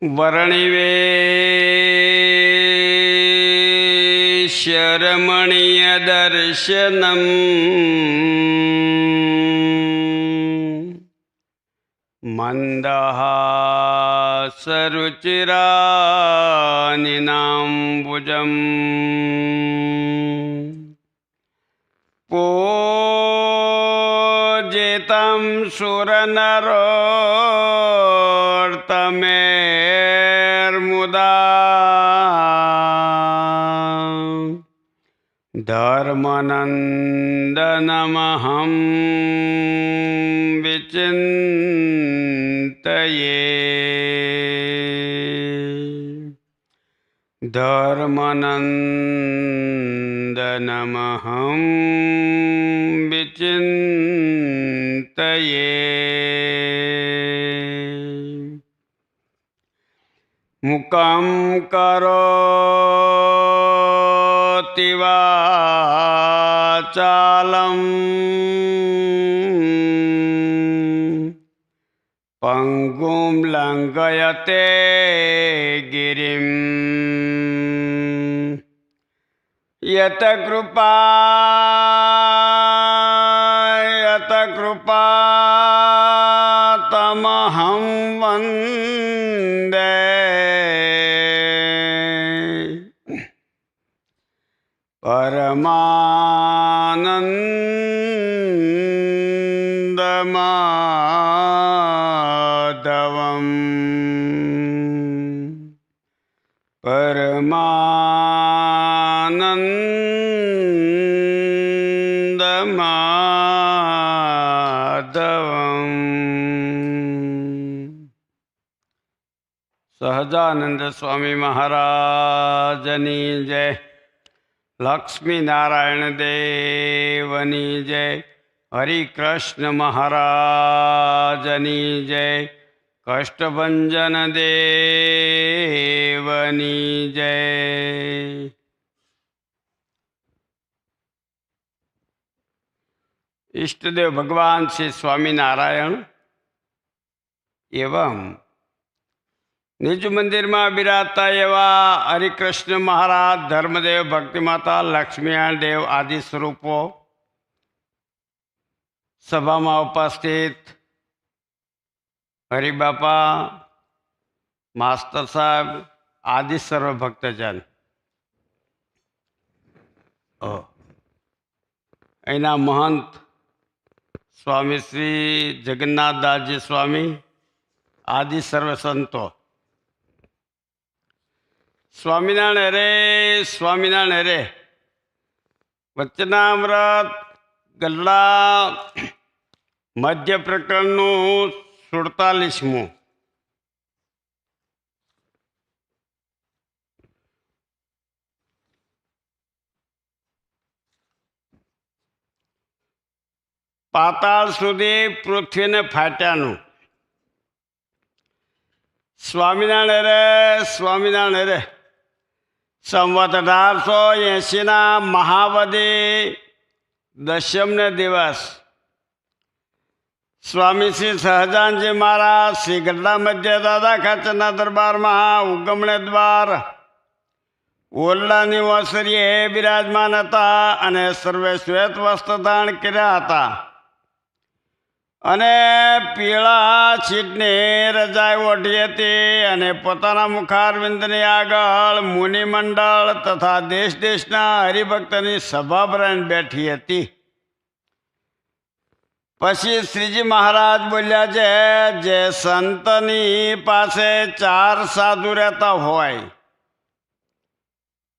वर्णिवेश्यरमणीयदर्शनम् मन्दहासरुचिरानिनाम्बुजम् पूजितं सुरनरोत्तमेर्मुदा धर्मनन्दनमहं विचिन्तये धर्मनन्दनमहं विचिन्तये मुखं करोति वाचालं पङ्गुं लङ्घयते गिरिं यत्कृपा तमहं वन्दे परमानन्दमाधवम् परमानन्दमाधवम्। સહજાનંદ સ્વામી મહારાજની જય, લક્ષ્મીનારાયણ દેવની જય, હરિકૃષ્ણ મહારાજની જય, કષ્ટભંજન દેવની જય. ઈષ્ટદેવ ભગવાન શ્રી સ્વામિનારાયણ એવં નિજ મંદિરમાં બિરાજતા એવા હરિકૃષ્ણ મહારાજ, ધર્મદેવ, ભક્તિમાતા, લક્ષ્મીનારાયણ દેવ આદિ સ્વરૂપો, સભામાં ઉપસ્થિત હરિબાપા, માસ્તર સાહેબ આદિ સર્વ ભક્તજન, અહીંના મહંત સ્વામી શ્રી જગન્નાથદાસજી સ્વામી આદિ સર્વ સંતો, સ્વામિનારાયણ હરે, સ્વામિનારાયણ હરે. વચનામૃત ગલ્લા મધ્ય પ્રકરણનું 47મું. પાતાળ સુધી પૃથ્વીને ફાટ્યાનું. સ્વામિનારાયણ હરે, સ્વામિનારાયણ હરે. સંવત 1880 મહાવદી દશમને દિવસ સ્વામી શ્રી સહજાનજી મહારાજ શ્રી ગઢડા મધ્ય દાદા ખાચરના દરબારમાં ઉગમણે દ્વાર ઓરડાની ઓસરીએ બિરાજમાન હતા અને સર્વે શ્વેત વસ્ત્ર ધારણ કર્યા હતા અને પીળા છીટની રજાઈ ઓઢી હતી અને પોતાના મુખારવિંદની આગળ મુનિમંડળ તથા દેશ દેશના હરિભક્તની સભા ભરાઈને બેઠી હતી. પછી શ્રીજી મહારાજ બોલ્યા છે, જે સંતની પાસે 4 સાધુ રહેતા હોય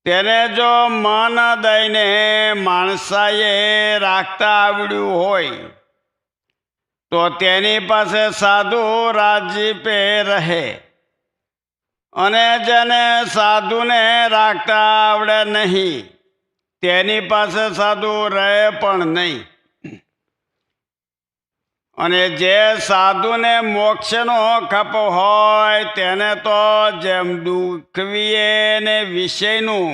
તેને જો મન દઈને માણસાએ રાખતા આવડ્યું હોય તો તેની પાસે સાધુ રાજીપે રહે, અને જેને સાધુને રાખતા આવડે નહીં તેની પાસે સાધુ રહે પણ નહીં. અને જે સાધુને મોક્ષનો ખપ હોય તેને તો જેમ દુખવીએ ને વિષયનું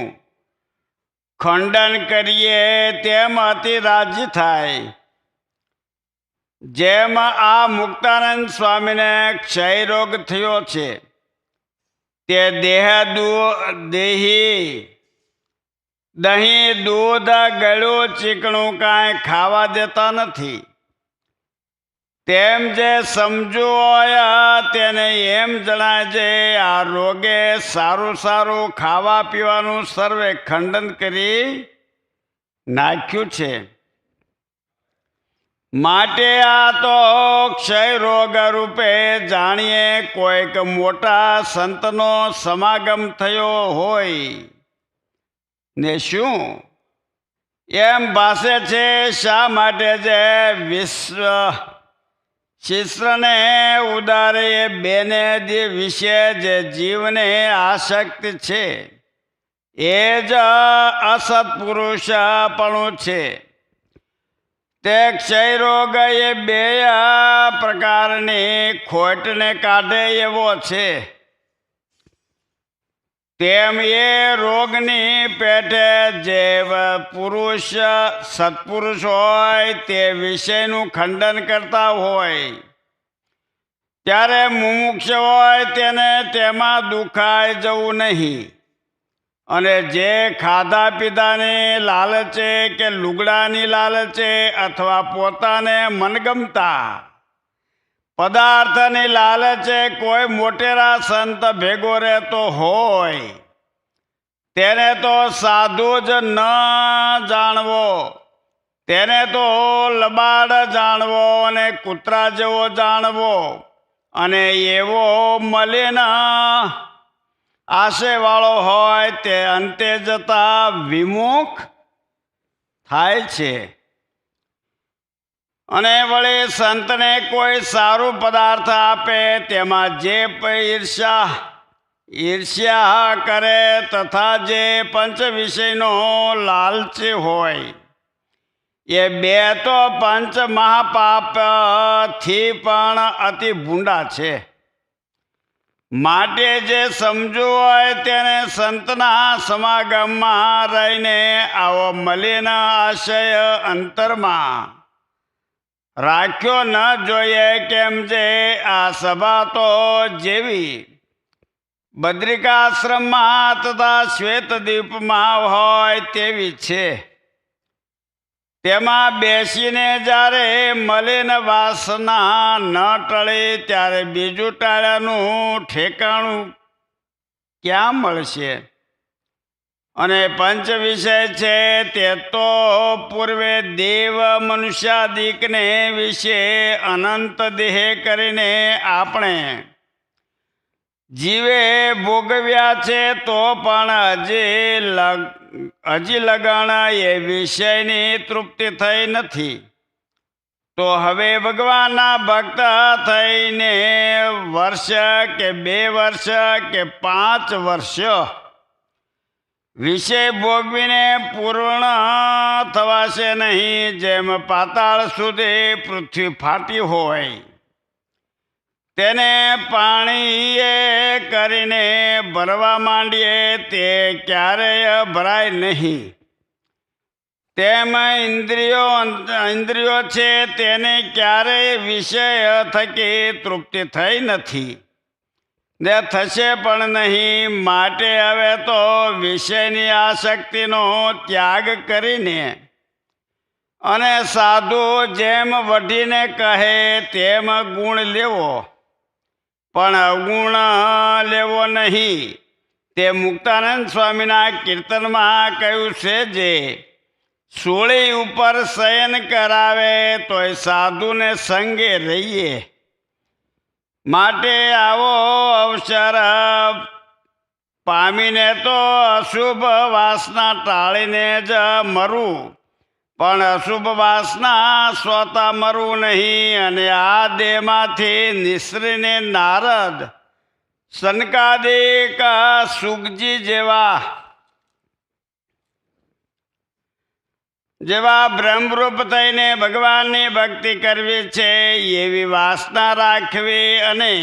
ખંડન કરીએ તેમ અતિ રાજી થાય. જેમ આ મુક્તાનંદ સ્વામીને ક્ષય રોગ થયો છે તે દેહી દહીં દૂધ ગળ્યું ચીકણું કાંઈ ખાવા દેતા નથી. તેમ જે સમજુ હોય તેને એમ જણાય છે આ રોગે સારું સારું ખાવા પીવાનું સર્વે ખંડન કરી નાખ્યું છે. માટે આ તો ક્ષય રોગ રૂપે જાણીએ કોઈક મોટા સંતનો સમાગમ થયો હોય ને શું એમ ભાસે છે. શા માટે જે વિશ્વ શિષ્યને ઉદારે એ બેને વિશે જે જીવને આસક્તિ છે એ જ અસત્પુરુષપણું છે. તે ક્ષય રોગ એ બે પ્રકારની ખોટને કાઢે એવો છે. તેમ એ રોગની પેટે જે પુરુષ સત્પુરુષ હોય તે વિષયનું ખંડન કરતા હોય ત્યારે મુમુક્ષ હોય તેને તેમાં દુખાઈ જવું નહીં. અને જે ખાધા પીધાની લાલચે કે લુગડાની લાલચે અથવા પોતાને મનગમતા પદાર્થની લાલચે કોઈ મોટેરા સંત ભેગો રહેતો હોય તેને તો સાધુ જ ન જાણવો, તેને તો લબાડ જાણવો અને કૂતરા જેવો જાણવો અને એવો મલિન આશયવાળો હોય તે અંતે જતા વિમુખ થાય છે. અને વળી સંતને કોઈ સારું પદાર્થ આપે તેમાં જે ઈર્ષ્યા કરે તથા જે પંચ વિષયનો લાલચી હોય એ બે તો પંચ મહાપાપથી પણ અતિ ભૂંડા છે. માટે જે સમજુ હોય તેને સંતના સમાગમમાં રહીને આવો મલિન આશય અંતરમાં રાખ્યો ન જોઈએ. કેમ જે આ સભા તો જેવી બદ્રિકાશ્રમમાં તથા શ્વેતદ્વીપમાં હોય તેવી છે. તેમાં બેસીને જ્યારે મલિન વાસના ન ટળે ત્યારે બીજું ટાળ્યાનું ઠેકાણું ક્યાં મળશે? અને પંચ વિષય છે તે તો પૂર્વે દેવ મનુષ્યાદિકને વિશે અનંત દેહ કરીને આપણે જીવે ભોગવ્યા છે. તો પણ હજી લગન એ વિષયની તૃપ્તિ થઈ નથી. તો હવે ભગવાનના ભક્ત થઈને વર્ષ કે 2 વર્ષ કે 5 વર્ષ વિષય ભોગવીને પૂર્ણ થવાશે નહીં. જેમ પાતાળ સુધી પૃથ્વી ફાટી હોય તેને પાણીએ કરીને ભરવા માંડીએ તે ક્યારેય ભરાય નહીં. તેમ ઇન્દ્રિયો છે તેને ક્યારેય વિષય થકી તૃપ્તિ થઈ નથી ને થશે પણ નહીં. માટે હવે તો વિષયની આસક્તિનો ત્યાગ કરીને અને સાધુ જેમ વઢીને કહે તેમ ગુણ લેવો પણ અવગુણ લેવો નહીં. તે મુક્તાનંદ સ્વામીના કીર્તનમાં કહ્યું છે જે સૂળી ઉપર શયન કરાવે તોય સાધુને સંગે રહીએ. માટે આવો અવસર પામીને તો અશુભ વાસના ટાળીને જ મરવું પણ અશુભ વાસના સ્વતા મરવું નહીં. અને આ દેહમાંથી નિસરીને નારદ સનકાદિક સુગજી જેવા બ્રહ્મરૂપ થઈને ભગવાનની ભક્તિ કરવી છે એવી વાસના રાખવી. અને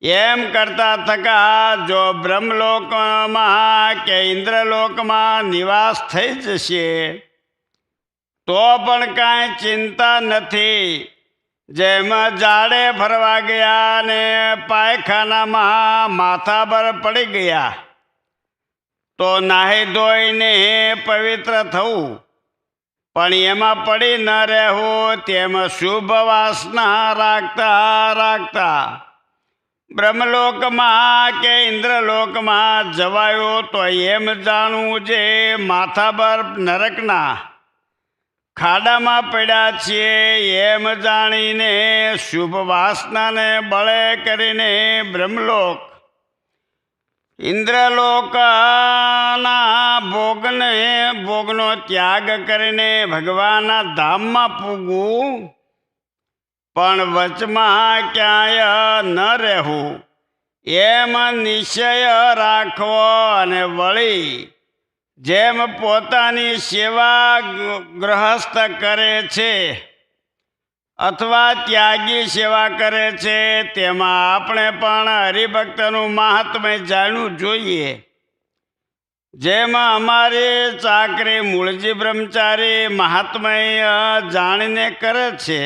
એમ કરતા થકા જો બ્રહ્મલોકમાં કે ઇન્દ્રલોકમાં નિવાસ થઈ જશે તો પણ કાંઈ ચિંતા નથી. જેમ ઝાડે ફરવા ગયા ને પાયખાનામાં માથા પર પડી ગયા તો નાહી ધોઈને પવિત્ર થવું, પણ એમાં પડી ન રહેવું. તેમ શુભ વાસના રાખતા રાખતા બ્રહ્મલોકમાં કે ઇન્દ્રલોકમાં જવાયો તો એમ જાણવું જે માથા પર નરકના ખાડામાં પડ્યા છીએ. એમ જાણીને શુભ વાસનાને બળે કરીને બ્રહ્મલોક ઇન્દ્રલોકના ભોગનો ત્યાગ કરીને ભગવાનના ધામમાં પૂગવું, પણ વચમાં ક્યાંય ન રહેવું. એમ નિશ્ચય રાખવો અને વળી જેમ પોતાની સેવા ગૃહસ્થ કરે છે અથવા ત્યાગી સેવા કરે છે, તેમાં આપણે પણ હરિભક્તનું મહાત્મ્ય જાણવું જોઈએ. જેમ અમારી ચાકરી મૂળજી બ્રહ્મચારી મહાત્મ્ય જાણીને કરે છે,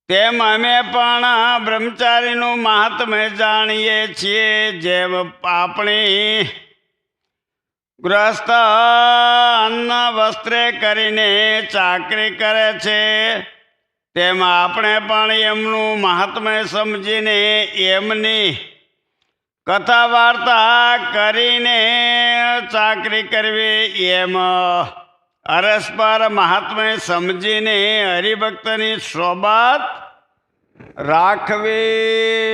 તેમ અમે પણ બ્રહ્મચારીનું મહાત્મ્ય જાણીએ છીએ. જેમ આપણી ગૃહસ્થ અન્ન વસ્ત્રે કરીને ચાકરી કરે છે, તેમ આપણે પણ એમનું મહાત્મ્ય સમજીને એમની કથા વાર્તા કરીને ચાકરી કરવી. એમ અરસ્પર મહાત્મ્ય સમજીને હરિભક્તની સોબત રાખવી.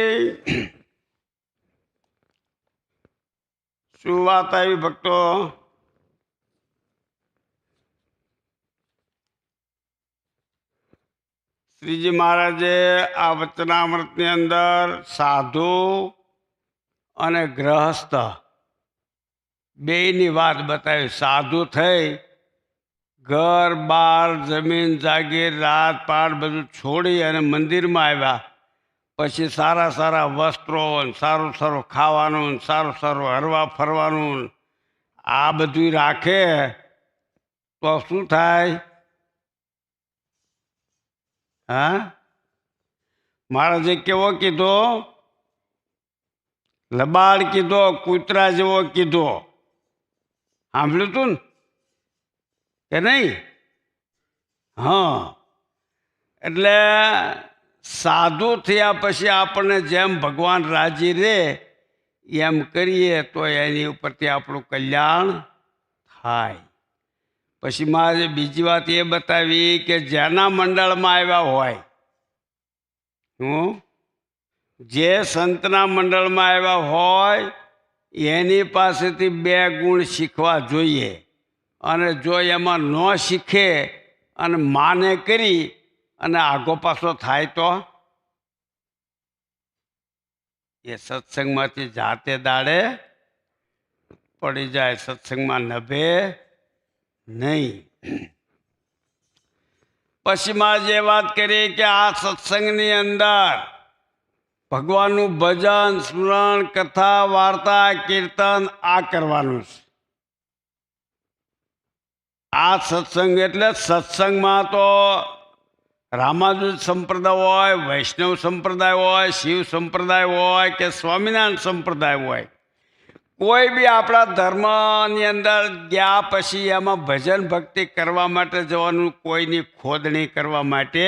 શું વાત આવી ભક્તો? શ્રીજી મહારાજે આ વચનામૃતની અંદર સાધુ અને ગ્રહસ્થ બેયની વાત બતાવી. સાધુ થઈ ઘર બાર જમીન જાગીર રાત પાટ બધું છોડી અને મંદિરમાં આવ્યા, પછી સારા સારા વસ્ત્રો, સારું સારું ખાવાનું, સારું સારું હરવા ફરવાનું આ બધું રાખે તો શું થાય? હા, મહારાજે કેવો કીધો? લબાડ કીધો, કૂતરા જેવો કીધો. સાંભળ્યું તું ને કે નહીં? હા, એટલે સાધુ થયા પછી આપણને જેમ ભગવાન રાજી રહે એમ કરીએ તો એની ઉપરથી આપણું કલ્યાણ થાય. પછી મારે બીજી વાત એ બતાવી કે જેના મંડળમાં આવ્યા હોય, જે સંતના મંડળમાં આવ્યા હોય એની પાસેથી 2 ગુણ શીખવા જોઈએ. અને જો એમાં ન શીખે અને માને કરી અને આગો પાછો થાય તો એ સત્સંગમાંથી જાતે દાડે પડી જાય, સત્સંગમાં નભે નહીં. પછી માં જે વાત કરી કે આ સત્સંગની અંદર ભગવાનનું ભજન, સ્મરણ, કથા, વાર્તા, કીર્તન આ કરવાનું છે. આ સત્સંગ એટલે સત્સંગમાં તો રામાનુજ સંપ્રદાય હોય, વૈષ્ણવ સંપ્રદાય હોય, શિવ સંપ્રદાય હોય કે સ્વામિનારાયણ સંપ્રદાય હોય, કોઈ બી આપણા ધર્મની અંદર ગયા પછી એમાં ભજન ભક્તિ કરવા માટે જવાનું, કોઈની ખોદણી કરવા માટે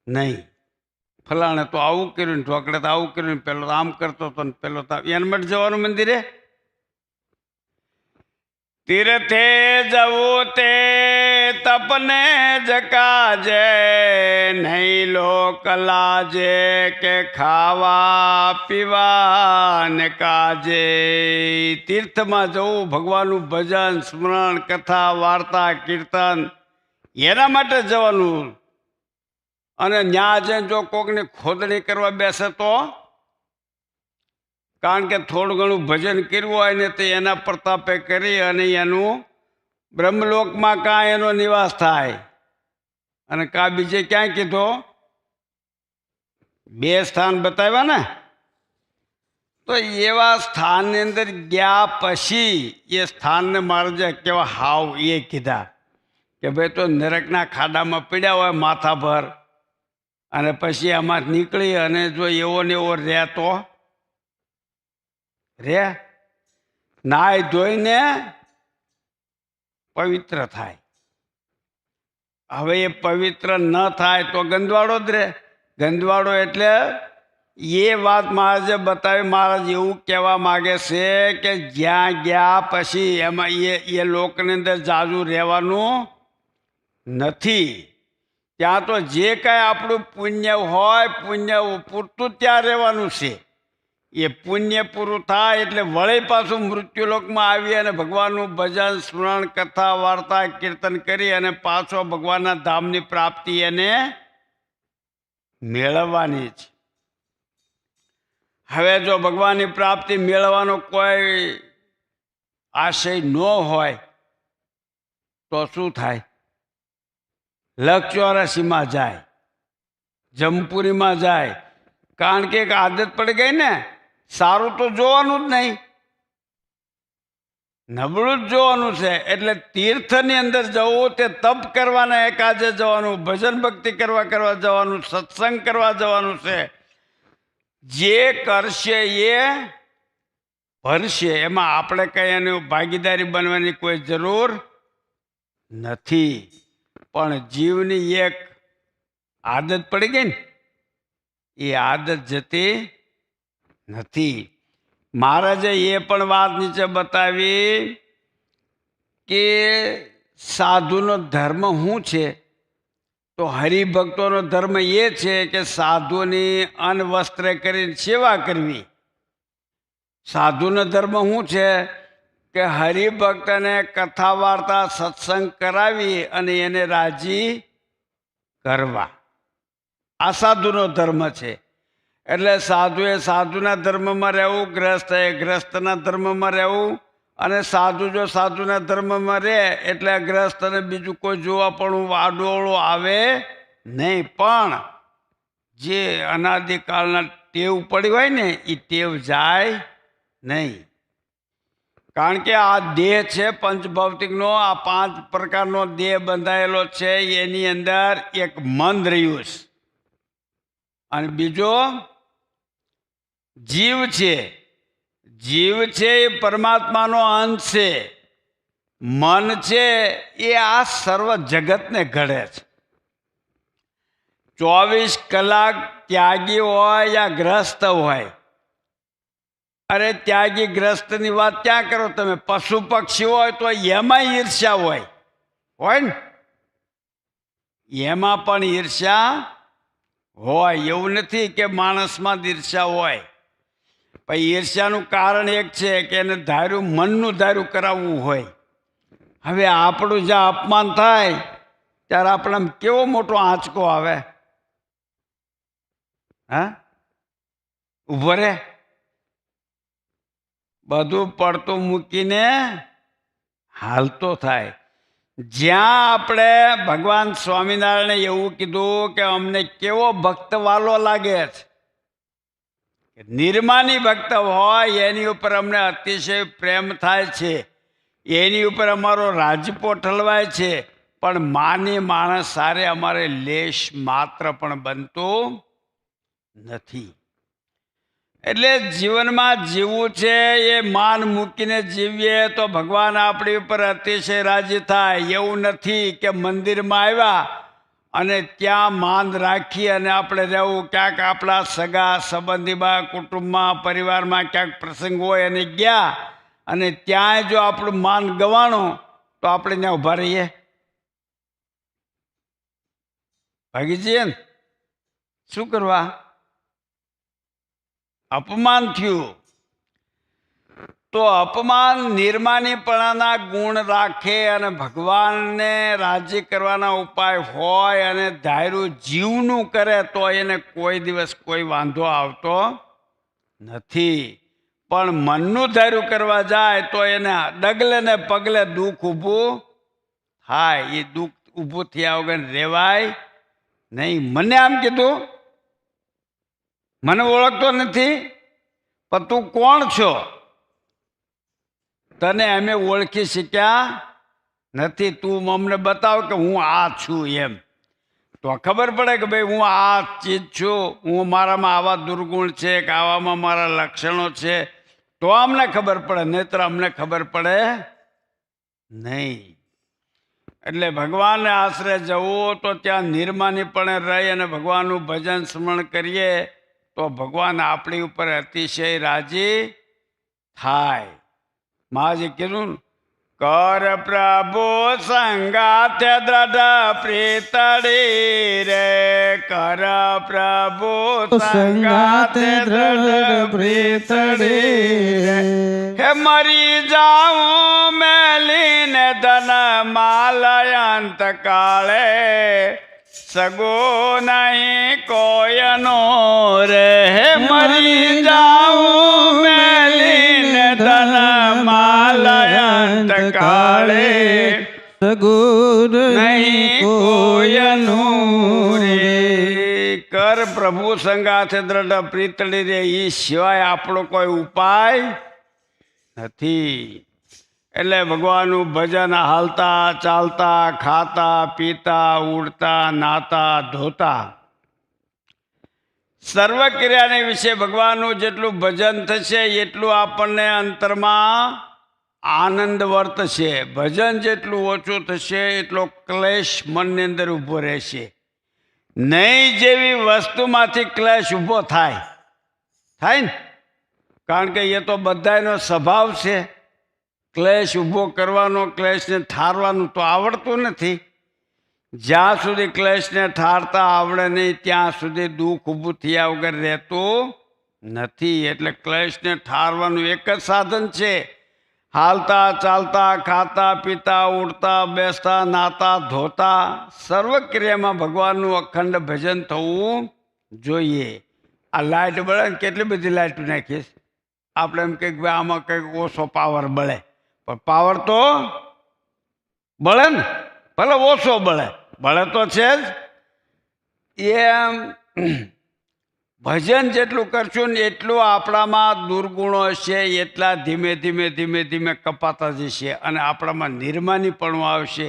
નહીં. ફલાણે તો આવું કર્યું ને ઢોકળે તો આવું કર્યું ને પેલો આમ કરતો હતો ને પેલો તો એના માટે જવાનું મંદિરે. તીર્થે જવું તે તપને જકાજે, નહીં લોક લાજે કે ખાવા પીવા ને કાજે. તીર્થમાં જવું ભગવાનનું ભજન, સ્મરણ, કથા, વાર્તા, કીર્તન એના માટે જવાનું. અને ન્યા જઈને જો કોકની ખોદણી કરવા બેસે તો, કારણ કે થોડું ઘણું ભજન કર્યું હોય ને તો એના પ્રતાપે કરી અને એનું બ્રહ્મલોકમાં કાં એનો નિવાસ થાય અને કાં બીજે ક્યાંય કીધો 2 સ્થાન બતાવ્યા ને, તો એવા સ્થાનની અંદર ગયા પછી એ સ્થાનને મહારાજે કેવા હાવ એ કીધા કે ભાઈ તો નરકના ખાડામાં પીડ્યા હોય માથા પર અને પછી આમાં નીકળી અને જો એવો ને એવો રહે તો રે નાય ધોઈને પવિત્ર થાય. હવે એ પવિત્ર ન થાય તો ગંદવાડો જ રહે. ગંદવાડો એટલે એ વાત મહારાજે બતાવી. મહારાજ એવું કહેવા માગે છે કે જ્યાં ગયા પછી એમાં એ લોકની અંદર જાજુ રહેવાનું નથી. ત્યાં તો જે કાંઈ આપણું પુણ્ય હોય પુણ્ય પૂરતું ત્યાં રહેવાનું છે. એ પુણ્ય પૂરું થાય એટલે વળી પાછું મૃત્યુલોકમાં આવી અને ભગવાનનું ભજન સ્મરણ કથા વાર્તા કીર્તન કરી અને પાછો ભગવાનના ધામની પ્રાપ્તિ એને મેળવવાની છે. હવે જો ભગવાનની પ્રાપ્તિ મેળવવાનો કોઈ આશય ન હોય તો શું થાય? લક્ષ 84માં જાય, જમપુરીમાં જાય. કારણ કે એક આદત પડી ગઈ ને, સારું તો જોવાનું જ નહીં, નબળું જ જોવાનું છે. એટલે તીર્થની અંદર જવું તે તપ કરવાના એકાજે જવાનું, ભજન ભક્તિ કરવા જવાનું, સત્સંગ કરવા જવાનું છે. જે કરશે એ ભરશે. એમાં આપણે કંઈ એની ભાગીદારી બનવાની કોઈ જરૂર નથી. પણ જીવની એક આદત પડી ગઈ ને, એ આદત જતી નથી. મહારાજે એ પણ વાત નીચે બતાવી કે સાધુનો ધર્મ શું છે? તો હરિભક્તોનો ધર્મ એ છે કે સાધુની અન્વસ્ત્ર કરીને સેવા કરવી. સાધુનો ધર્મ શું છે? કે હરિભક્તને કથા વાર્તા સત્સંગ કરાવી અને એને રાજી કરવા. આ સાધુનો ધર્મ છે. એટલે સાધુએ સાધુના ધર્મમાં રહેવું, ગ્રસ્તએ ગ્રસ્તના ધર્મમાં રહેવું. અને સાધુ જો સાધુના ધર્મમાં રહે એટલે ગ્રસ્તને બીજું કોઈ જોવા પણ વાડોળો આવે નહીં. પણ જે અનાદિકાળના ટેવ પડી હોય ને એ ટેવ જાય નહીં. કારણ કે આ દેહ છે પંચભૌતિકનો, આ 5 પ્રકારનો દેહ બંધાયેલો છે. એની અંદર એક મન રહ્યું છે અને બીજો જીવ છે. જીવ છે એ પરમાત્માનો અંશ છે. મન છે એ આ સર્વ જગતને ઘડે છે. 24 કલાક ત્યાગી હોય યા ગ્રસ્ત હોય. અરે ત્યાગી ગ્રસ્તની વાત ક્યાં કરો તમે? પશુ પક્ષી હોય તો એમાં ઈર્ષ્યા હોય ને, એમાં પણ ઈર્ષ્યા હોય. એવું નથી કે માણસમાં જ ઈર્ષ્યા હોય. પણ ઈર્ષ્યાનું કારણ એક છે કે એને ધાર્યું, મનનું ધાર્યું કરાવવું હોય. હવે આપણું જ્યાં અપમાન થાય ત્યારે આપણે કેવો મોટો આંચકો આવે. હા, ઉભો રે, બધું પડતું મૂકીને હાલતો થાય. જ્યાં આપણે ભગવાન સ્વામિનારાયણે એવું કીધું કે અમને કેવો ભક્ત વાલો લાગે છે. નિર્માની ભક્ત હોય એની ઉપર અમને અતિશય પ્રેમ થાય છે, એની ઉપર અમારો રાજપો ઠલવાય છે. પણ માની માણસ સારે અમારે લેશ માત્ર પણ બનતું નથી. એટલે જીવનમાં જીવવું છે એ માન મૂકીને જીવીએ તો ભગવાન આપણી ઉપર અતિશય રાજી થાય. એવું નથી કે મંદિરમાં આવ્યા અને ત્યાં માન રાખી અને આપણે રહેવું. ક્યાંક આપણા સગા સંબંધીમાં, કુટુંબમાં, પરિવારમાં ક્યાંક પ્રસંગ હોય અને ગયા અને ત્યાં જો આપણું માન ગવાણું તો આપણે ત્યાં ઊભા રહીએ, ભાગી જઈએ ને. શું કરવા? અપમાન થયું તો અપમાન નિર્માનીપણાના ગુણ રાખે અને ભગવાનને રાજી કરવાના ઉપાય હોય અને ધાર્યું જીવનું કરે તો એને કોઈ દિવસ કોઈ વાંધો આવતો નથી. પણ મનનું ધાર્યું કરવા જાય તો એને ડગલે ને પગલે દુઃખ ઊભું થાય. એ દુઃખ ઊભું થયા વગર રહેવાય નહીં. મને આમ કીધું, મને ઓળખતો નથી, પણ તું કોણ છો? તને અમે ઓળખી શક્યા નથી, તું અમને બતાવ કે હું આ છું એમ. તો ખબર પડે કે ભાઈ હું આ ચીજ છું, હું મારામાં આવા દુર્ગુણ છે કે આવામાં મારા લક્ષણો છે, તો અમને ખબર પડે, નહીતર અમને ખબર પડે નહીં. એટલે ભગવાનને આશરે જવું તો ત્યાં નિર્માનીપણે રહી અને ભગવાનનું ભજન સ્મરણ કરીએ તો ભગવાન આપણી ઉપર અતિશય રાજી થાય. મહારાજે કીધું, કર પ્રભુ સંગાથે દ્રઢ પ્રીતડી રે, કર પ્રભુ સંગાથે દ્રઢ પ્રીતડી રે, હે મરી જાઉં મેલીને ધન માલયંત કાળે, સગો નહીં કોયનો રે, હે મરી જાઉં મેલીને ધન માલયંત કાળે, સગુર નહીં કોયનું રે. કર પ્રભુ સંગાથે દ્રઢ પ્રીતળી રે, એ સિવાય આપણો કોઈ ઉપાય નથી. એટલે ભગવાનનું ભજન હાલતા ચાલતા ખાતા પીતા ઉડતા નાતા ધોતા સર્વ ક્રિયાને વિશે ભગવાનનું જેટલું ભજન થશે એટલું આપણને અંતરમાં આનંદ વર્તશે. ભજન જેટલું ઓછું થશે એટલો ક્લેશ મનની અંદર ઊભો રહેશે નહીં. જેવી વસ્તુમાંથી ક્લેશ ઊભો થાય ને, કારણ કે એ તો બધાનો સ્વભાવ છે. ક્લેશ ઊભો કરવાનો, ક્લેશને ઠારવાનું તો આવડતું નથી. જ્યાં સુધી ક્લેશને ઠારતા આવડે નહીં ત્યાં સુધી દુઃખ ઊભું થયા વગર રહેતું નથી. એટલે ક્લેશને ઠારવાનું એક જ સાધન છે, હાલતા ચાલતા ખાતા પીતા ઉડતા બેસતા નાતા ધોતા સર્વ ક્રિયામાં ભગવાનનું અખંડ ભજન થવું જોઈએ. આ લાઇટ બળે ને, કેટલી બધી લાઇટ નાખીશ આપણે, એમ કંઈક ભાઈ આમાં કંઈક ઓછો પાવર બળે, પણ પાવર તો બળે ને, ભલે ઓછો બળે તો છે જ. એમ ભજન જેટલું કરશું ને એટલું આપણામાં દુર્ગુણો હશે એટલા ધીમે ધીમે કપાતા જશે અને આપણામાં નિર્માનીપણું આવશે.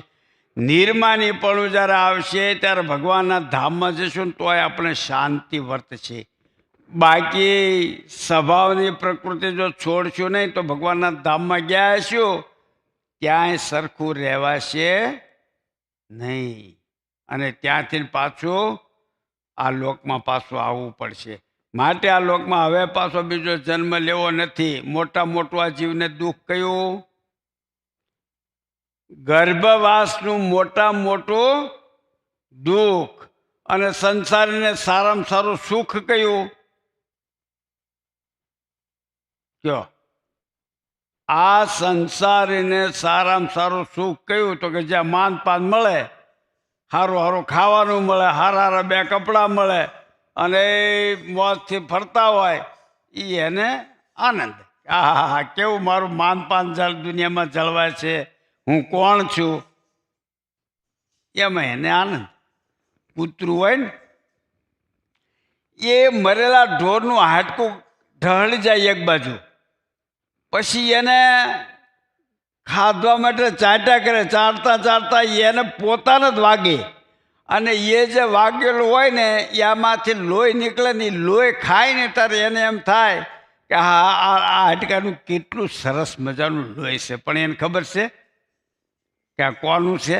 નિર્માનીપણું જ્યારે આવશે ત્યારે ભગવાનના ધામમાં જશું ને તોય આપણે શાંતિ વર્તશે. બાકી સ્વભાવની પ્રકૃતિ જો છોડશું નહીં તો ભગવાનના ધામમાં ગયા હશું ત્યાંય સરખું રહેવાશે નહીં અને ત્યાંથી પાછું આ લોકમાં પાછું આવવું પડશે. માટે આ લોકમાં હવે પાછો બીજો જન્મ લેવો નથી. મોટું આ જીવને દુઃખ કયું? ગર્ભવાસનું મોટું દુઃખ. અને સંસારીને સારામાં સારું સુખ કયું? કયો? આ સંસારીને સારામાં સારું સુખ કયું? તો કે જ્યાં માનપાન મળે, સારું ખાવાનું મળે, હારા બે કપડાં મળે અને મોજથી ફરતા હોય એને આનંદ. હા, કેવું મારું માનપાન દુનિયામાં જળવાય છે, હું કોણ છું એમાં એને આનંદ. કૂતરું હોય ને એ મરેલા ઢોરનું હાડકું ઢળી જાય એક બાજુ, પછી એને ખાધવા માટે ચાટ્યા કરે, ચાટતા એને પોતાને જ વાગે અને એ જે વાગેલું હોય ને એમાંથી લોહી નીકળે ને, લોહી ખાય ને ત્યારે એને એમ થાય કે હા આ હાડકાનું કેટલું સરસ મજાનું લોહી છે. પણ એને ખબર છે કે આ કોનું છે?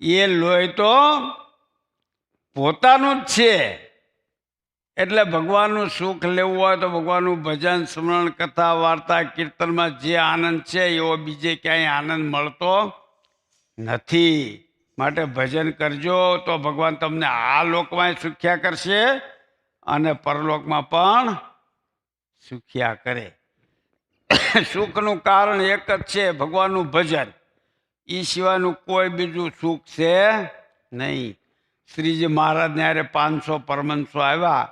એ લોહી તો પોતાનું જ છે. એટલે ભગવાનનું સુખ લેવું હોય તો ભગવાનનું ભજન સ્મરણ કથા વાર્તા કીર્તનમાં જે આનંદ છે એવો બીજે ક્યાંય આનંદ મળતો નથી. માટે ભજન કરજો તો ભગવાન તમને આ લોકમાં સુખ્યા કરશે અને પરલોકમાં પણ સુખ્યા કરે. સુખનું કારણ એક જ છે, ભગવાનનું ભજન. એ સિવાયનું કોઈ બીજું સુખ છે નહીં. શ્રીજી મહારાજને યારે 500 પરમહંસો આવ્યા,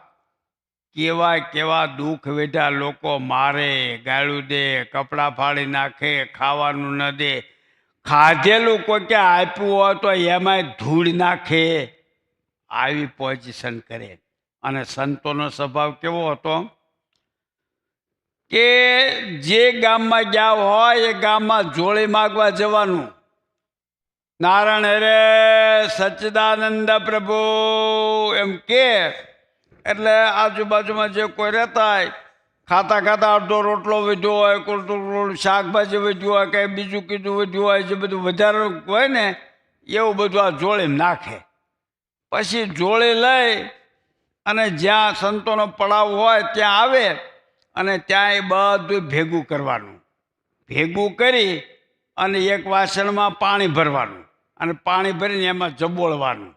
કેવા દુઃખ વેઠા લોકો મારે, ગાળું દે, કપડાં ફાડી નાખે, ખાવાનું ન દે, ખાધેલું કોઈ કે આપ્યું હોય તો એમાંય ધૂળ નાખે, આવી પોઝિશન કરે. અને સંતોનો સ્વભાવ કેવો હતો કે જે ગામમાં ગયા હોય એ ગામમાં જોડી માગવા જવાનું. નારાયણ હરે સચ્ચિદાનંદ પ્રભુ એમ કે એટલે આજુબાજુમાં જે કોઈ રહેતા હોય ખાતા ખાતા અડધો રોટલો વધ્યો હોય, કોઈ શાકભાજી વધ્યું હોય, કંઈ બીજું કીધું વધ્યું હોય, જે બધું વધારે હોય ને એવું બધું આ જોડી નાખે. પછી જોડી લઈ અને જ્યાં સંતોનો પડાવ હોય ત્યાં આવે અને ત્યાં એ બધું ભેગું કરવાનું. ભેગું કરી અને એક વાસણમાં પાણી ભરવાનું અને પાણી ભરીને એમાં જબોળવાનું.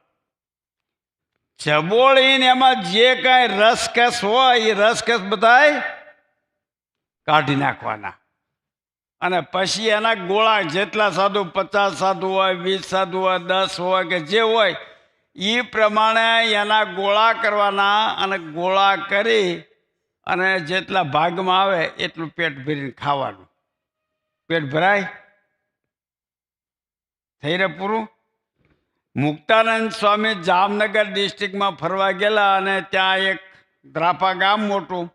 જબોળીને એમાં જે કાંઈ રસકસ હોય એ રસકસ બધાય કાઢી નાખવાના. અને પછી એના ગોળા જેટલા સાધુ, 50 સાધુ હોય, 20 સાધુ હોય, 10 હોય કે જે હોય એ પ્રમાણે એના ગોળા કરવાના અને ગોળા કરી અને જેટલા ભાગમાં આવે એટલું પેટ ભરીને ખાવાનું. પેટ ભરાય થઈ રહે પૂરું. મુક્તાનંદ સ્વામી જામનગર ડિસ્ટ્રિક્ટમાં ફરવા ગયેલા અને ત્યાં એક દ્રાપા ગામ મોટું.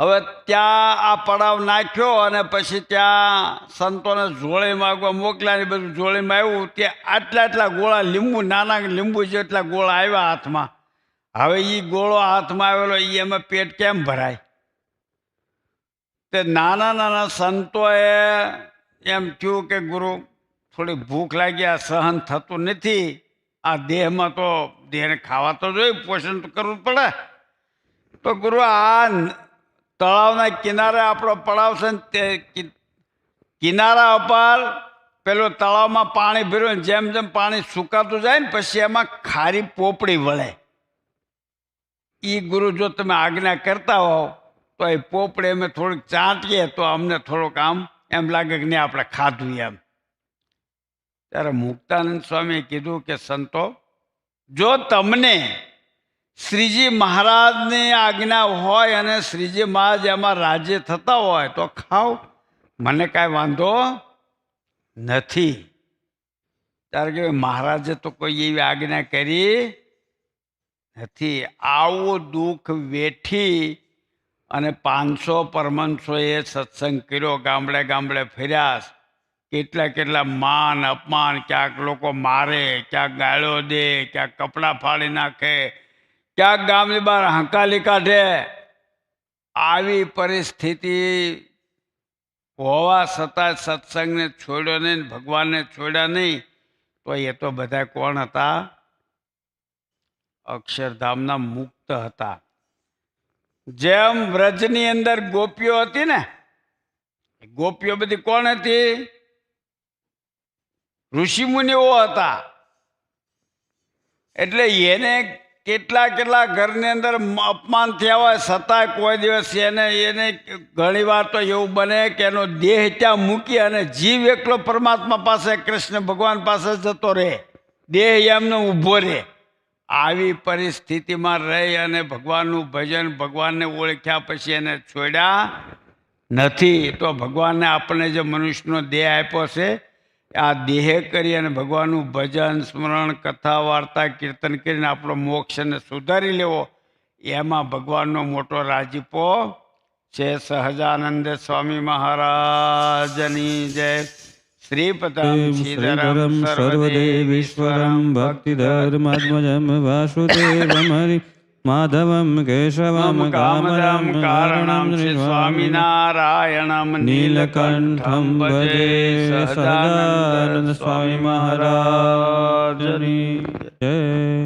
હવે ત્યાં આ પડાવ નાખ્યો અને પછી ત્યાં સંતોને જોળી માગવા મોકલ્યા ને બધું જોળીમાં આવ્યું. ત્યાં આટલા ગોળા લીંબુ, નાના લીંબુ જેટલા ગોળા આવ્યા હાથમાં. હવે એ ગોળો હાથમાં આવેલો એ એમાં પેટ કેમ ભરાય? તે નાના સંતોએ એમ થયું કે ગુરુ થોડી ભૂખ લાગી, આ સહન થતું નથી, આ દેહમાં તો દેહને ખાવા તો જોઈએ, પોષણ તો કરવું પડે. તો ગુરુ આ તળાવના કિનારે આપણો પડાવ છે ને તે કિનારા ઉપર પેલું તળાવમાં પાણી ભર્યું, જેમ જેમ પાણી સુકાતું જાય ને પછી એમાં ખારી પોપડી વળે. એ ગુરુ જો તમે આજ્ઞા કરતા હોવ તો એ પોપડી અમે થોડીક ચાંટીએ તો અમને થોડુંક આમ એમ લાગે કે નહીં આપણે ખાધું એમ. ત્યારે મુક્તાનંદ સ્વામીએ કીધું કે સંતો, જો તમને શ્રીજી મહારાજની આજ્ઞા હોય અને શ્રીજી મહારાજ એમાં રાજી થતા હોય તો ખાઓ, મને કાંઈ વાંધો નથી. ત્યારે કે મહારાજે તો કોઈ એવી આજ્ઞા કરી નથી. આવું દુઃખ વેઠી અને 500 પરમહંસોએ સત્સંગ કર્યો, ગામડે ગામડે ફર્યા. કેટલા માન અપમાન, ક્યાંક લોકો મારે, ક્યાંક ગાળો દે, ક્યાંક કપડાં ફાડી નાખે, ક્યાંક ગામની બહાર હંકાલી કાઢે. આવી પરિસ્થિતિ હોવા છતાં સત્સંગને છોડ્યો નહીં, ભગવાનને છોડ્યા નહીં. તો એ તો બધા કોણ હતા? અક્ષરધામના મુક્ત હતા. જેમ વ્રજની અંદર ગોપીઓ હતી ને, ગોપીઓ બધી કોણ હતી? ઋષિમુનિઓ હતા. એટલે એને કેટલા ઘરની અંદર અપમાન થયા હોય છતાંય કોઈ દિવસ એને ઘણી વાર તો એવું બને કે એનો દેહ ત્યાં મૂકી અને જીવ એકલો પરમાત્મા પાસે, કૃષ્ણ ભગવાન પાસે જતો રહે, દેહ એમનો ઊભો રહે. આવી પરિસ્થિતિમાં રહી અને ભગવાનનું ભજન, ભગવાનને ઓળખ્યા પછી એને છોડ્યા નથી. તો ભગવાનને આપણને જે મનુષ્યનો દેહ આપ્યો છે, આ દેહ કરી અને ભગવાનનું ભજન, સ્મરણ, કથા, વાર્તા, કીર્તન કરીને આપણો મોક્ષને સુધારી લેવો, એમાં ભગવાનનો મોટો રાજીપો છે. સહજાનંદ સ્વામી મહારાજની જય. શ્રીપદમ શ્રીધરમ સર્વદેવીશ્વરમ ભક્તિધર્માત્મજમ વાસુદેવમ હરિ માધવમ કેશવમ કામદમ કારણમ શ્રી સ્વામિનારાયણમ નીલકંઠમ ભજે સહજાનંદ સ્વામી મહારાજની જય.